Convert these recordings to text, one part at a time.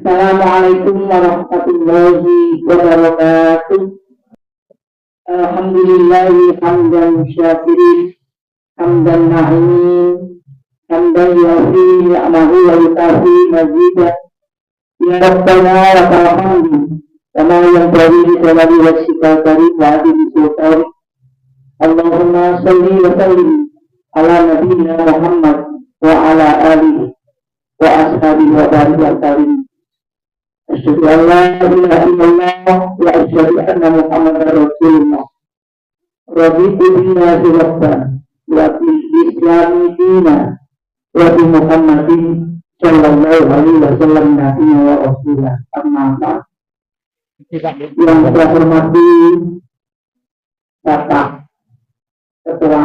Assalamualaikum warahmatullahi wabarakatuh. Alhamdulillahi hamdan syakirin, hamdan na'imin, hamdan yafi ni'amahu wa yukafi mazidah. Ya Rabbana lakal hamdu, kama yang beri jalali wa syikal karim wa adil sultani. Allahumma salli wa sallim ala nabiyina Muhammad wa ala alihi wa ashabihi wa barik wa sallim. Asyhadu an la ilaha illallah wa asyhadu anna Muhammadar Rasulullah. Raditu billahi rabban wa bil islami dinan wa bi Muhammadin sallallahu alaihi wasallam nabiyya wa rasulah. Amma ba'd. Yang saya hormati Bapak Ketua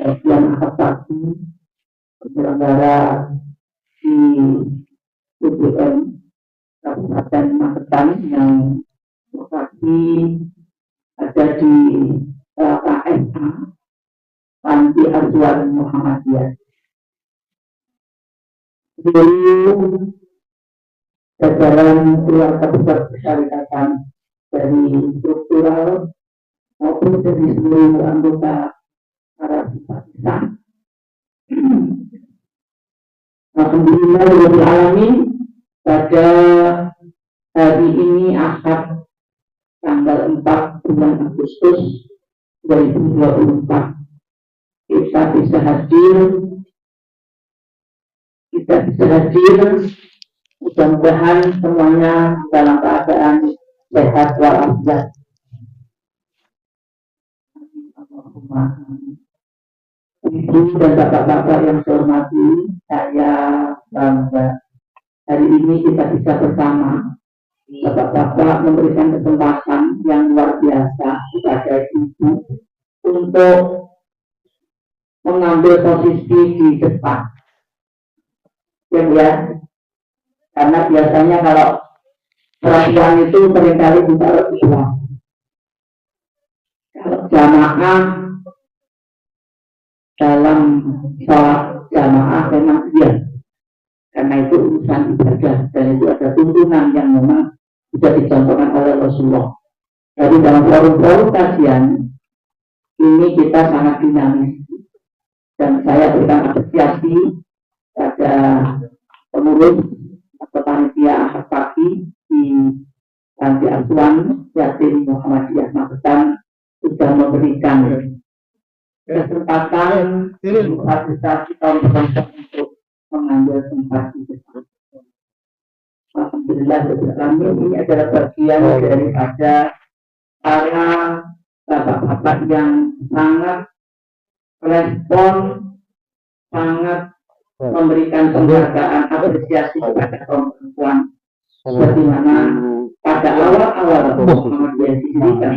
Kajian Akademi penyelenggara di UGM Kabupaten Magetan yang lokasi ada di KSA Panti Asuhan Muhammadiyah. Seluruh jajaran keluarga besar persyarikatan dari struktural maupun dari seluruh anggota para simpatisan. Alhamdulillahirrahmanirrahim. Pada hari ini Ahad tanggal 4 bulan Agustus 2024 kita bisa hadir mudah-mudahan semuanya dalam keadaan sehat walafiat. Ibu dan bapak-bapak yang saya hormati, saya bangga hari ini kita bisa bersama. Bapak-bapak memberikan kesempatan yang luar biasa kepada ibu untuk mengambil posisi di depan. Ya, karena biasanya kalau perempuan itu seringkali juga lebih tua. Kalau jamaah dalam sholat jamaah memang iya, karena itu urusan ibadah dan itu ada tuntunan yang memang sudah dicontohkan oleh Rasulullah. Jadi dalam forum-forum kajian ini kita sangat dinamis dan saya berikan apresiasi pada pengurus atau panitia Ahad pagi di Panti Asuhan Yatim Muhammadiyah Magetan sudah memberikan kesempatan organisasi tahun depan untuk mengambil tempat di depan. Alhamdulillah ini adalah bagian daripada para bapak-bapak yang sangat respon, sangat memberikan penghargaan apresiasi kepada kaum perempuan. Bagaimana pada awal-awal Muhammadiyah didirikan,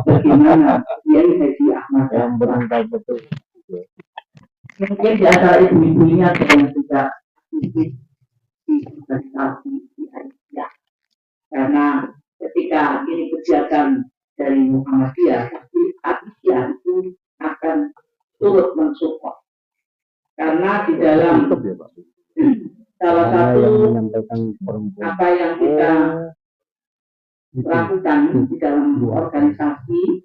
bagaimana Kiai Haji Ahmad yang berangkat betul. Mungkin di antara ibu-ibunya yang tidak aktif di organisasi di Aisyah, karena ketika ini kegiatan dari Muhammadiyah, pasti Aisyah itu akan turut mensupport. Karena di dalam salah satu apa yang kita lakukan di dalam organisasi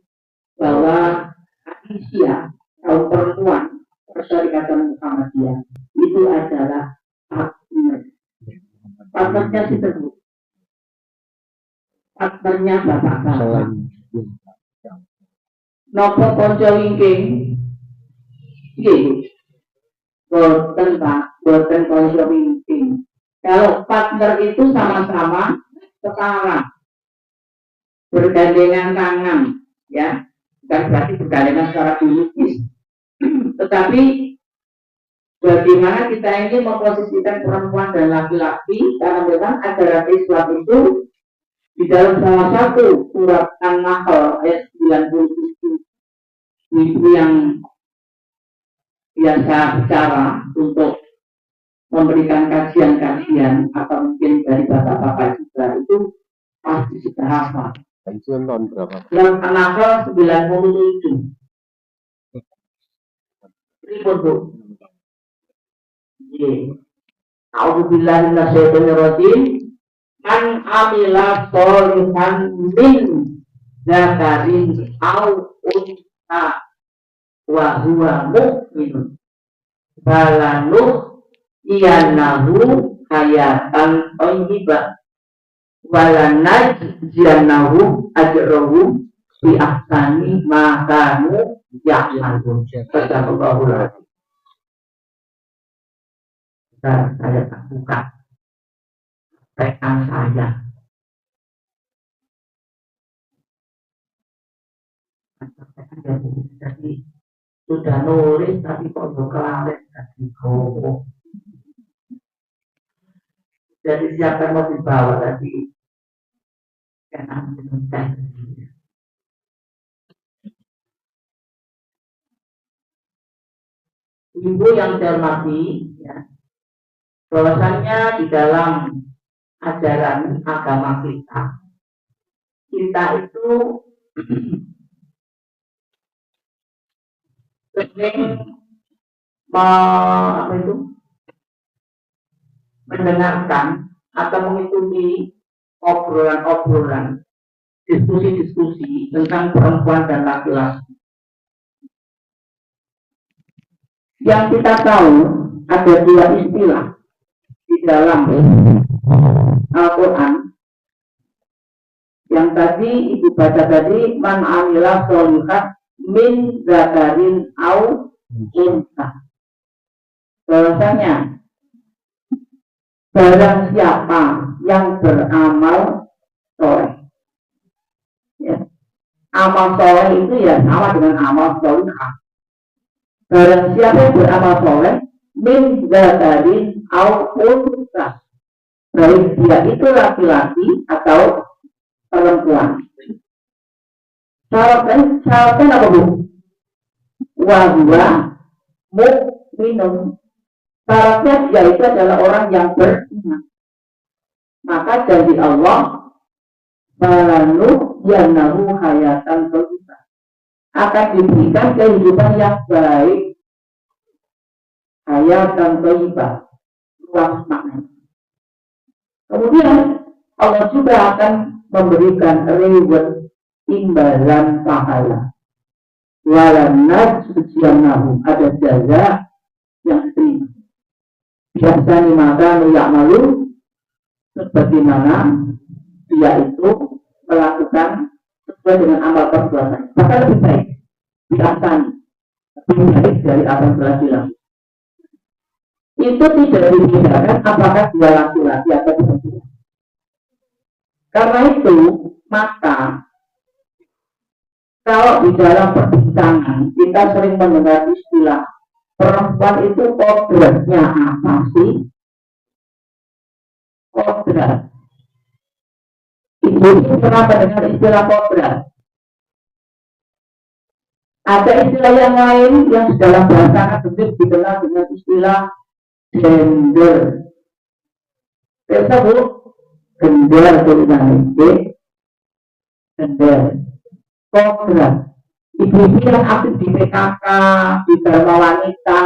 bahwa Aisyah kaum perempuan Persyarikatan Muhammadiyah itu adalah partnernya disebut partnernya bapak-bapak nopo konco wingking boten pak, boten konco wingking. Kalau partner itu sama-sama setara bergandengan tangan, ya, bukan berarti bergandengan secara biologis, tetapi bagaimana kita ini memposisikan perempuan dan laki-laki, karena memang ajaran Islam itu di dalam salah satu surat An-Nahl ayat 97, ibu yang biasa bicara untuk memberikan kajian-kajian atau mungkin dari bapak-bapak juga itu pasti sudah hafal. Pensiun tahun berapa? Surat An-Nahl 97. Ribut bu. A'udzubillahi minasyaitonirrajim. Man amila sholihan min dzakarin aw unsa wa huwa mu'minun falanuh iyanahu hayatan thayyibah walanajziyanahu ajrahu bi ahsani ma kanu ya'malun. Sadaqallahul azim. Saya tak buka rekan saya. Jadi sudah nulis tapi kok kelalen tadi kok. Jadi siapa yang mau dibawa tadi? Jangan menentang. Ibu yang saya hormati, ya, bahwasannya di dalam ajaran agama kita itu sering mendengarkan atau mengikuti obrolan-obrolan, diskusi-diskusi tentang perempuan dan laki-laki. Yang kita tahu ada dua istilah di dalam Al-Quran. Yang tadi ibu baca tadi, man amila sholihan min dzakarin aw unsa. Bahwasanya barang siapa yang beramal soleh, ya. Amal soleh itu ya sama dengan amal sholihan. Barang siapa yang beramal soleh min dzakarin aw unsa, baik dia itu laki-laki atau perempuan. Syaratnya apa bu? Wahwa mu'minun. Syaratnya dia itu adalah orang yang beriman. Maka janji Allah, balanu yanahu hayatan thayyibah, akan diberikan kehidupan yang baik. Hayatan thayyibah, luas makna. Kemudian Allah juga akan memberikan reward, imbalan pahala. Walanaj sucianahu, ada jaza yang diterima. Biasanya maka ya'malu, sebagaimana dia itu melakukan sesuai dengan amal perbuatan. Maka lebih baik biasanya, lebih baik dari apa yang telah dilakukan. Itu tidak dibedakan apakah dia laki-laki atau perempuan. Karena itu, maka kalau di dalam perbincangan kita sering mendengar istilah perempuan itu kodratnya apa sih? Kodrat. Ibu pernah mendengar istilah kodrat? Ada istilah yang lain yang dalam bahasa akademik dikenal dengan istilah gender. Bisa bu? Gender tulisannya gender. Kodrat. Ibu-ibu yang aktif di PKK, di Dharma Wanita,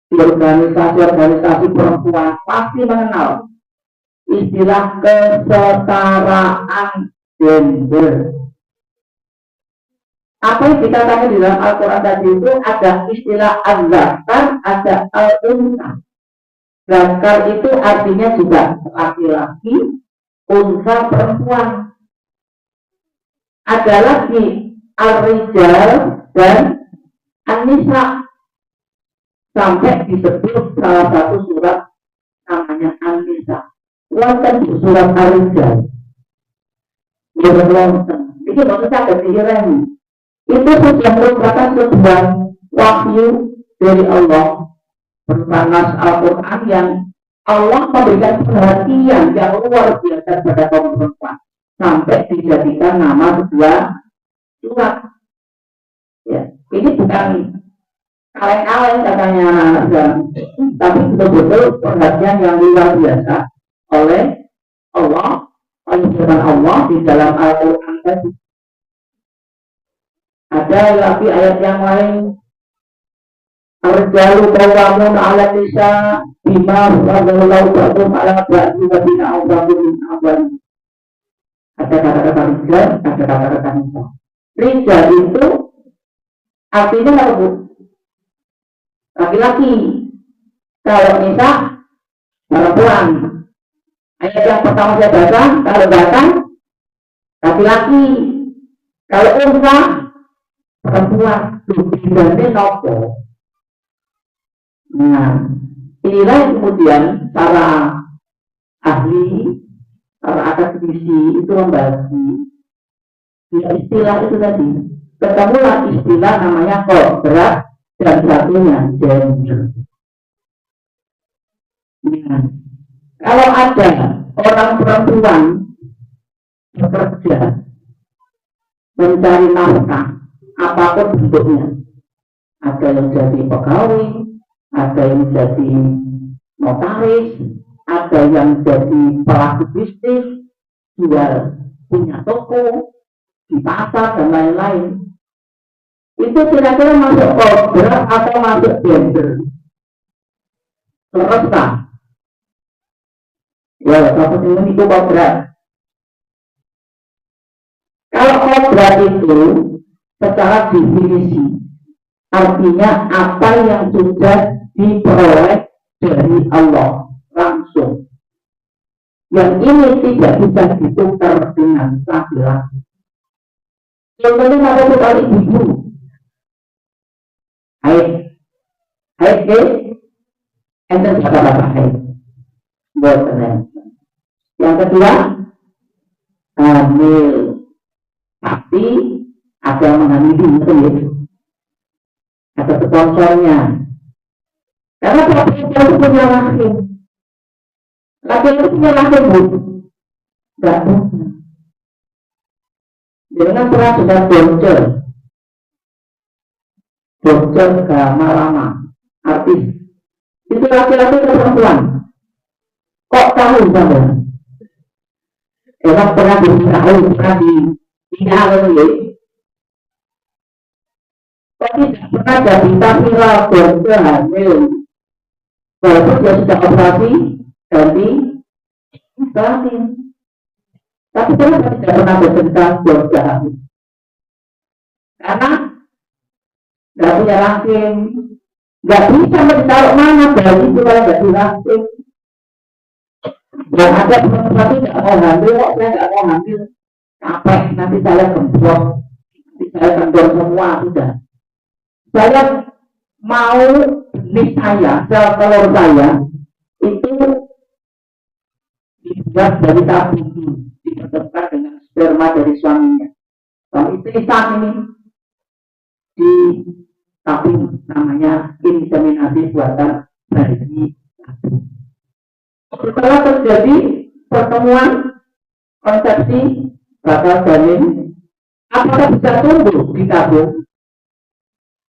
di organisasi-organisasi perempuan pasti mengenal istilah kesetaraan gender. Apa yang dikatakan di dalam Al-Quran tadi itu ada istilah az-zakar, ada al-unsa. Zakar itu artinya juga laki-laki, unsa perempuan. Ada lagi al-rijal dan an-nisa, sampai disebut salah satu surat namanya an-nisa. Wonten surat al-rijal. Ini maksudnya ada diirani. Itu sudah merupakan sebuah wahyu dari Allah berupa nas Al-Quran yang Allah memberikan perhatian yang luar biasa pada kaum perempuan sampai dijadikan nama sebuah surat. Ya, ini bukan kaleng-kaleng katanya anak-anak sekarang, tapi betul-betul perhatian yang luar biasa oleh Allah, oleh firman Allah di dalam Al-Quran tadi. Ada lagi ayat yang lain, Arjalu kawamun ala nisa bima fadlallahu ba'dhum ala ba'dhi wa bina awbadu min awal. Ada kata-kata rijal, ada kata-kata nisa. Rijal itu artinya apa? Laki-laki. Kalau nisa perempuan. Ayat yang pertama saya baca, kalau datang laki-laki. Kalau unsa perempuan. Bedanya nopo. Nah, inilah kemudian para ahli, para akademisi itu membagi istilah itu tadi. Ketemulah istilah namanya kodrat dan satunya gender. Nah, kalau ada orang perempuan bekerja mencari nafkah apapun bentuknya, ada yang jadi pegawai, ada yang jadi notaris, ada yang jadi pelaku bisnis, jual punya toko di pasar dan lain-lain. Itu kira-kira masuk kodrat atau masuk gender? Terus tak? Ya, satu ini itu kodrat. Kalau kodrat itu secara definisi artinya apa yang sudah diperoleh dari Allah langsung. Yang ini tidak bisa ditukar dengan laki-laki. Contohnya ada sekali ibu. Haid, enten kata-kata haid. Yang kedua, hamil. Tapi ada yang menghamili itu. Ada sponsornya. Karena perempuan itu punya rahim. Laki-laki punya rahim, Bu. Tidak punya. Jangan pernah sudah bocor. Bocor agama lama. Artis. Itu laki-laki atau perempuan? Kok tahu Bang? Emang pernah ditahu, pernah diingat ya? Kok tidak pernah jadi viral bocor hamil? Walaupun dia sudah operasi ganti kelamin. Tapi kenapa tidak pernah bercerita bocor hamil? Karena nggak punya rahim, nggak bisa ditaruh mana bayi itu kalau nggak dirahim. Dan ada perempuan itu nggak mau hamil, kok saya nggak mau hamil, capek, nanti saya gembrot, nanti saya kendor semua sudah. Saya mau benih saya, sel telur saya itu dibuat dari tabung, dipertemukan dengan sperma dari suaminya. Kalau istri saat ini di tabung namanya inseminasi buatan bayi tabung. Setelah terjadi pertemuan konsepsi bakal janin, apakah bisa tumbuh di tabung?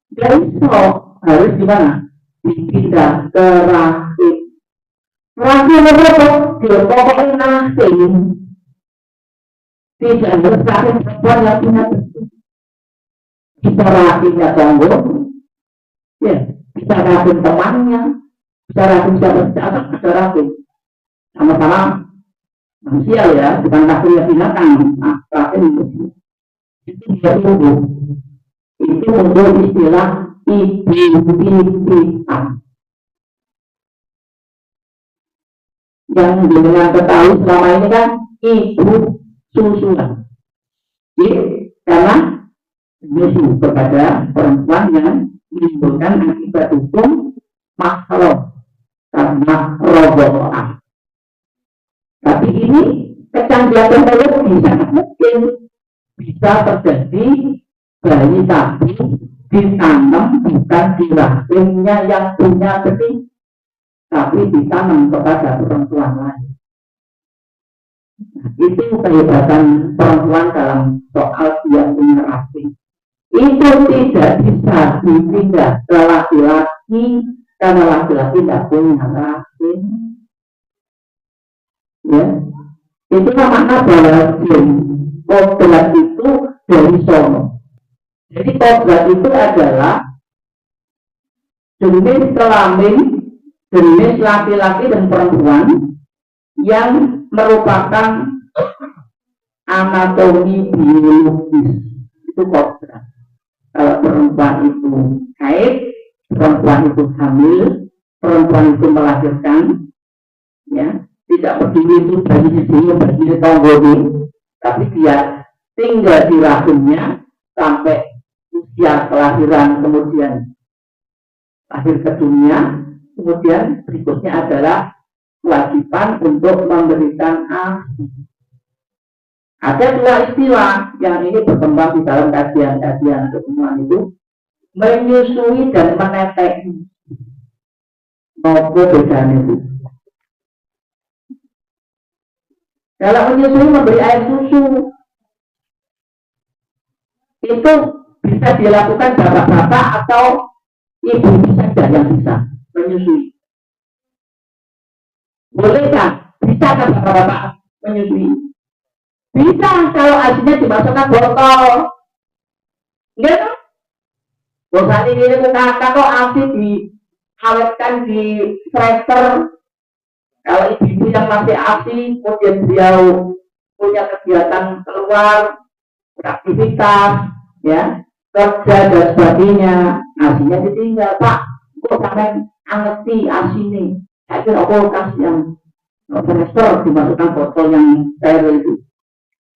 Jadi harus gimana? Dipindah ke rahim. Rahim apa? Pokoknya rahim. Tidak harus rahim perempuan yang punya bentuk. Bisa rahimnya tanggung, ya, bisa rahim temannya, bisa rahim siapa-siapa, bisa rahim. Sama-sama manusia ya, bukan rahimnya binatang. Rahim itu bisa tumbuh. Itu untuk istilah ibu-ibuan. Yang dengan ketahui selama ini kan ibu susulan. Karena menyusu kepada perempuan yang menimbulkan akibat hukum makhluk karena roboh. Tapi ini kecanggihan teknologi sangat mungkin bisa terjadi. Bayi tabung ditanam bukan di rahimnya yang punya benih, tapi ditanam kepada perempuan lain. Nah, itu kehebatan perempuan dalam soal dia punya rahim. Itu tidak bisa dipindah ke laki-laki karena laki-laki tidak punya rahim. Ya, itu makna bahwa kodrat itu dari sono. Jadi kodrat itu adalah jenis kelamin, jenis laki-laki dan perempuan yang merupakan anatomi biologis itu kodrat. Kalau perempuan itu haid, perempuan itu hamil, perempuan itu melahirkan, ya tidak peduli itu bayi di sini, bayi di tonggoni, tapi dia tinggal di rahimnya sampai usia kelahiran, kemudian lahir ke dunia, kemudian berikutnya adalah kewajiban untuk memberikan ASI. Ada dua istilah yang ini berkembang di dalam kajian-kajian keilmuan itu, menyusui dan menetek. Apa bedanya itu? Kalau menyusui memberi air susu itu bisa dilakukan bapak-bapak atau ibu saja yang bisa menyusui. Bolehkah? Bisa kan bapak-bapak menyusui? Bisa kalau asinya dimasukkan botol. Enggak kan? Bosan ini kakak kok asi diawetkan di freezer. Kalau ibu yang masih asi, kemudian beliau punya kegiatan keluar, beraktivitas, ya, kerja dan sebagainya, asinya ditinggal. Pak, kok sampai angeti asi ini? Saya kira kulkas yang freezer dimasukkan botol yang steril itu.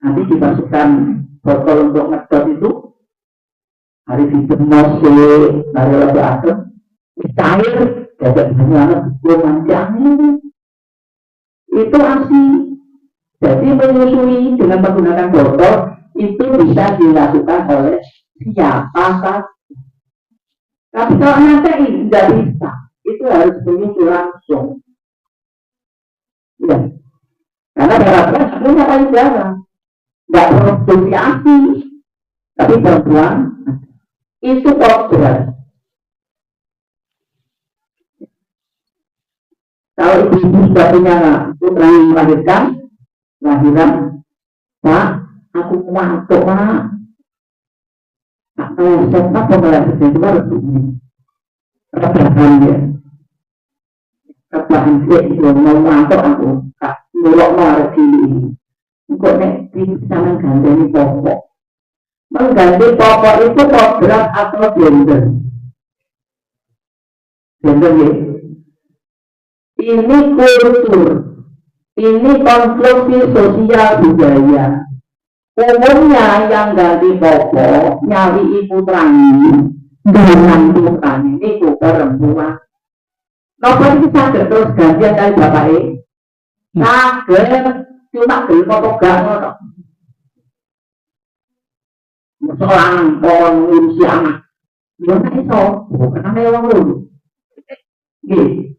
Nanti dimasukkan botol untuk ngedot itu, hari didemos, hari lebih adem, cair, jadi banyak manjangnya. Itu ASI. Jadi menyusui dengan menggunakan botol itu bisa dilakukan oleh siapa saja. Tapi kalau nanti tidak bisa, itu harus menyusui langsung. Ya. Karena darahnya punya kali darah. Nggak produksi ASI, tapi perempuan itu kodrat. Kalau ibu sudah punya putra yang melahirkan, lahiran, Pak, aku kuatuk, Pak. Tak meleset, apa meleset itu harus ini. Rebahan dia. Rebahan dia itu mau ngantuk aku, tak mulok marah sini. Kok nek bisa mengganti pokok. Mengganti pokok itu kodrat atau gender. Gender ya. Ini kultur, ini konstruksi sosial budaya. Umumnya yang ganti pokok, nyari putrani, dengan putrani ini perempuan. Nopo ini sadar terus gantian dari bapak ini. Sadar, cuma beli pokok gak ngono. Seorang orang ngurusi anak, dia nggak iso, bukan ada yang dulu. Gitu.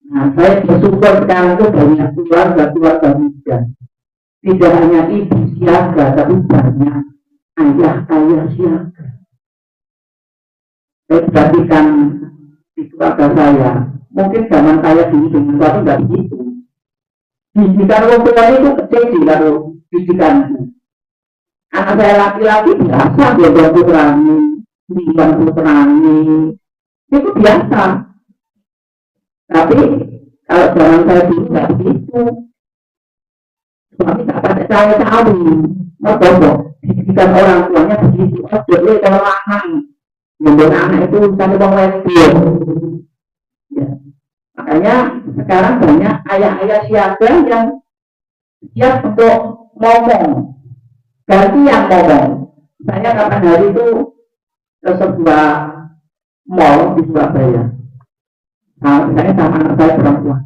Nah, saya bersyukur sekarang itu banyak keluarga muda. Tidak hanya ibu siaga, tapi banyak ayah siaga. Saya perhatikan di keluarga saya, mungkin zaman saya dulu dengan suatu nggak begitu. Didikan orang tua itu kecil sih kalau didikanku. Anak saya laki-laki biasa dia putrani, bimbang putrani, itu biasa. Tapi kalau zaman saya dulu nggak begitu. Suami tak pada saya tahu, mau bodoh. Didikan orang tuanya begitu. Oh, jadi kalau anak, yang anak itu misalnya bang lesbian. Ya. Makanya sekarang banyak ayah-ayah siaga yang siap untuk ngomong, ganti yang ngomong. Saya kapan hari itu ke sebuah mall di Surabaya. Nah, saya sama anak saya perempuan.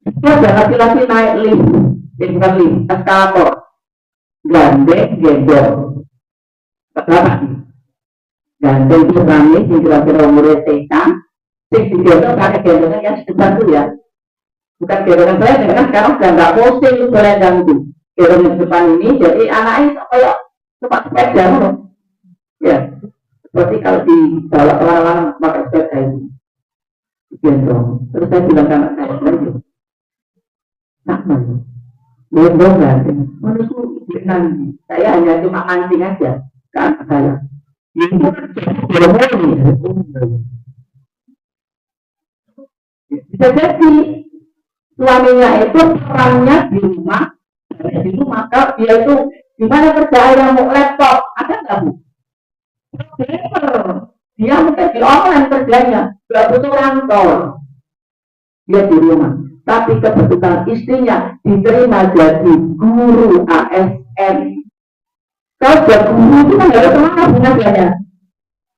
Itu ada laki-laki naik lift, bukan lift, eskalator, gandeng, gendong. Berapa nih? Gandeng itu kami, yang kira-kira umurnya TK, sing digendong pakai gendongan yang sedepan itu ya. Bukan gendongan saya, karena sekarang sudah nggak posting itu selendang itu. Gendongan depan ini, jadi anaknya kayak cepat sepeda, ya. Seperti kalau dibawa kemana-mana pakai sepeda itu. Gendong. Terus saya bilang ke anak saya lagi, sama ya, gendong gandeng. Menurutku nanti saya hanya cuma mancing aja ke anak saya. Itu belum Bisa jadi suaminya itu perannya di rumah kalau dia itu gimana kerja yang mau laptop, ada nggak Bu? Programmer, dia mungkin di online kerjanya, nggak butuh kantor, dia di rumah. Tapi kebetulan istrinya diterima jadi guru ASN. Kalau jadi guru itu kan nggak ada kemana belajarnya.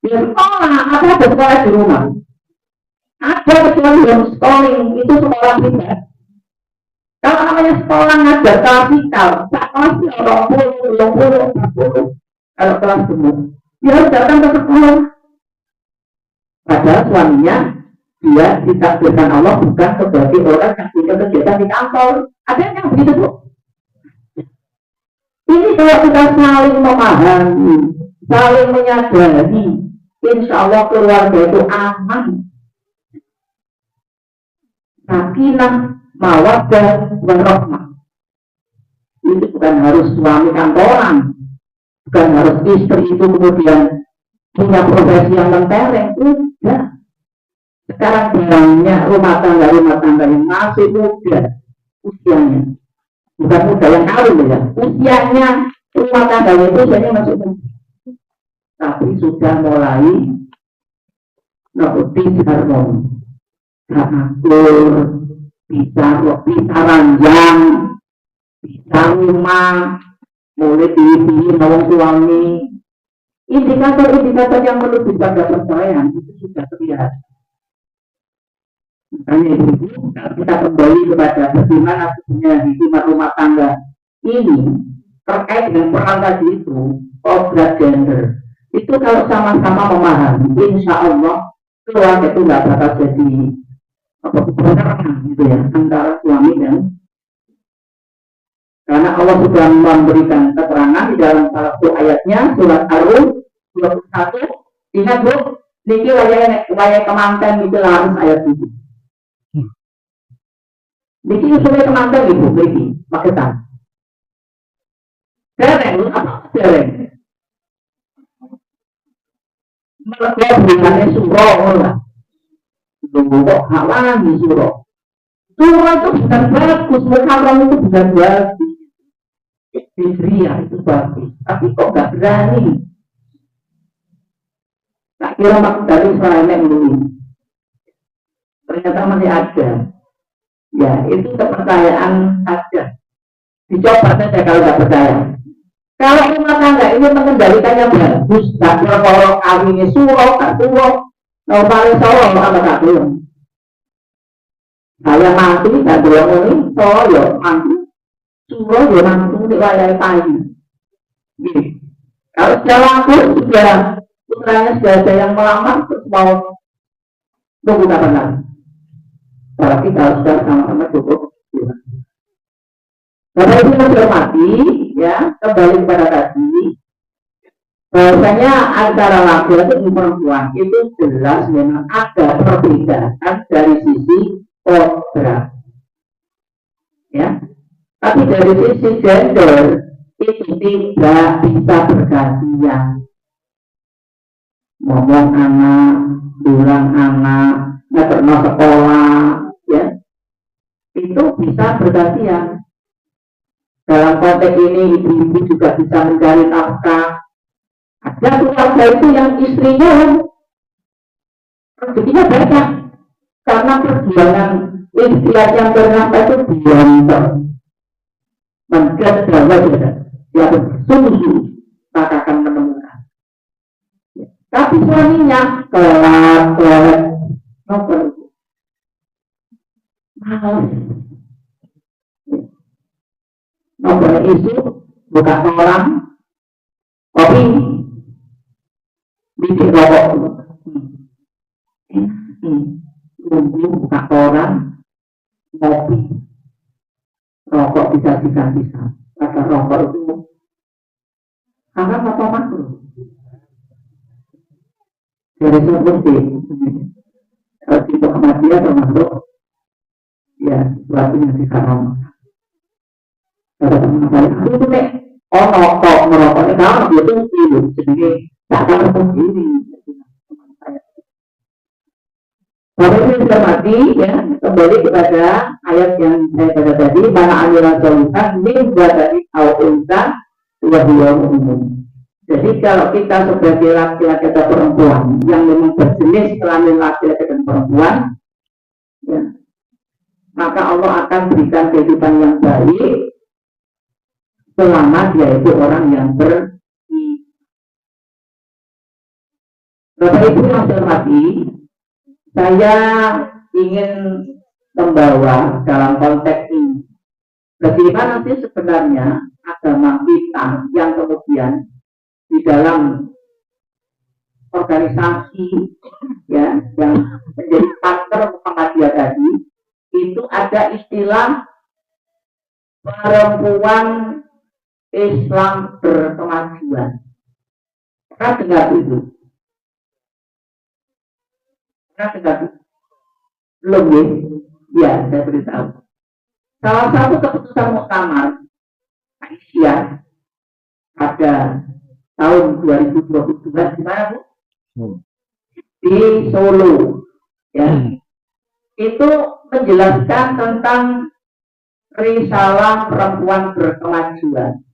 Dia sekolah, apa ada sekolah di rumah? Ada kecuali homeschooling, itu sekolah pribadi. Kalau namanya sekolah ngajar klasikal, tak kelas orang puluh, kalau kelas gemuk, dia harus datang ke sekolah. Padahal suaminya dia ditakdirkan Allah bukan sebagai orang yang punya kegiatan di kantor. Ada yang begitu Bu? Ini kalau kita saling memahami, saling menyadari, insya Allah keluarga itu aman. Sakinah, mawaddah, warahmah. Itu bukan harus suami kantoran, bukan harus istri itu kemudian punya profesi yang mentereng. Udah. Sekarang banyak rumah tangga yang masih muda usianya, bukan muda yang kawin ya, usianya rumah tangga itu usianya masih muda, tapi sudah mulai disharmoni, akur, bisa ranjang, bisa rumah, mulai pilih nawang suami. Indikator-indikator yang menuju pada perceraian itu sudah terlihat. Makanya ibu, kita kembali kepada bagaimana sebenarnya hubungan rumah tangga ini terkait dengan peran tadi itu, kodrat gender. Itu kalau sama-sama memahami, insya Allah keluarga itu nggak bakal jadi kebenaran gitu ya antara suami dan, karena Allah sudah memberikan keterangan di dalam salah satu ayatnya surat Ar-Rum 21. Ingat Bu, niki wayai kemanten itu laris ayat itu. Niki usulnya kemanten Ibu, niki maketan. Dereng, apa dereng? Mereka berikannya surah lah. Kok halangi surah. Surah itu bukan bagus, Muharram itu bukan bagus. Hijriah itu bagus, tapi kok gak berani. Tak kira maksud dari Israel dulu. Ternyata masih ada. Ya, itu kepercayaan saja. Dicoba saja kalau gak percaya. Kalau rumah tangga ini mengendalikannya bagus, gak perlu kawinnya surah, gak surah. Nah, paling surah, apa gak belum. Saya mati, gak belum ini, surah ya mati. Surah ya mati, di wayai payu. Kalau sudah laku, sudah putranya sudah ada yang melamar, terus mau tunggu kapan lagi. Tapi kalau sudah sama-sama cukup. Bapak Ibu yang dihormati, ya, kembali kepada tadi, bahwasanya antara laki-laki dan perempuan itu jelas memang ada perbedaan dari sisi kodrat, ya. Tapi dari sisi gender itu tidak bisa bergantian. Ngomong anak, bilang anak, nggak sekolah, ya, itu bisa bergantian. Dalam konteks ini ibu-ibu juga bisa mencari nafkah. Ada keluarga itu yang istrinya rezekinya banyak karena perjuangan ikhtiar yang bernafkah itu diantar menjaga dia bersungguh-sungguh maka akan menemukan. Tapi suaminya kelak nopo malas. Nopo isu buka orang kopi bikin rokok tunggu buka orang ngopi rokok bisa kata rokok itu haram apa makruh dari seperti kalau kita kematian termasuk ya sesuatu yang diharamkan. Kata teman saya, itu nek kok merokoknya kalau dia tuh hidup jadi tak akan begini. Bapak Ibu hormati ya, kembali kepada ayat yang saya baca tadi, mana amila solihan min badani au unsa wa huwa mu'min. Jadi kalau kita sebagai laki-laki atau perempuan yang memang berjenis kelamin laki-laki dan perempuan, ya, maka Allah akan berikan kehidupan yang baik selama dia itu orang yang Bapak Ibu yang saya hormati, saya ingin membawa dalam konteks ini bagaimana sih sebenarnya agama kita yang kemudian di dalam organisasi ya yang menjadi partner Muhammadiyah tadi itu ada istilah perempuan Islam berkemajuan. Pernah dengar itu? Pernah dengar? Belum ya? Ya, saya beritahu. Salah satu keputusan muktamar Aisyah pada tahun 2022 di mana Bu? Di Solo. Ya. Itu menjelaskan tentang risalah perempuan berkemajuan.